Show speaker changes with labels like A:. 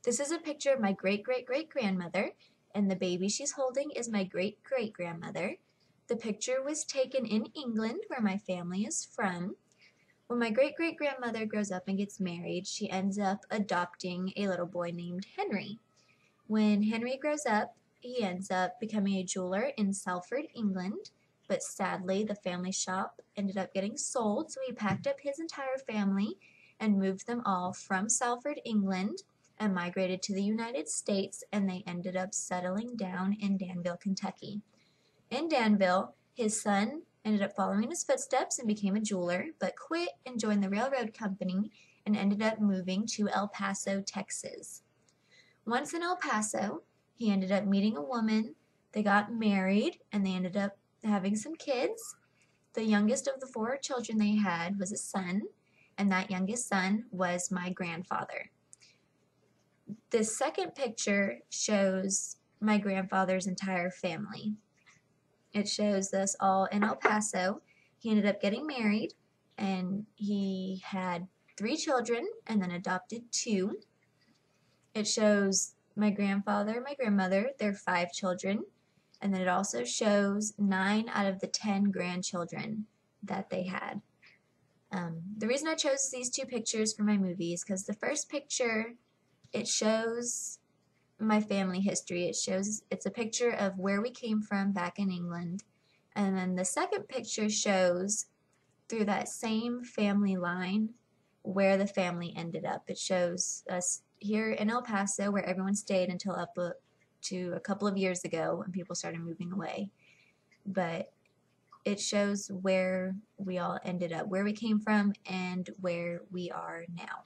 A: This is a picture of my great-great-great-grandmother, and the baby she's holding is my great-great-grandmother. The picture was taken in England, where my family is from. When my great-great-grandmother grows up and gets married, she ends up adopting a little boy named Henry. When Henry grows up, he ends up becoming a jeweler in Salford, England, but sadly the family shop ended up getting sold, so he packed up his entire family and moved them all from Salford, England, and migrated to the United States, and they ended up settling down in Danville, Kentucky. In Danville, his son ended up following in his footsteps and became a jeweler, but quit and joined the railroad company and ended up moving to El Paso, Texas. Once in El Paso, he ended up meeting a woman, they got married, and they ended up having some kids. The youngest of the 4 children they had was a son, and that youngest son was my grandfather. This second picture shows my grandfather's entire family. It shows us all in El Paso. He ended up getting married, and he had 3 children and then adopted 2. It shows my grandfather, my grandmother, their 5 children, and then it also shows 9 out of the 10 grandchildren that they had. The reason I chose these 2 pictures for my movie is because the first picture, it shows my family history. It's a picture of where we came from back in England. And then the second picture shows through that same family line where the family ended up. It shows us here in El Paso where everyone stayed until up to a couple of years ago when people started moving away. But it shows where we all ended up, where we came from and where we are now.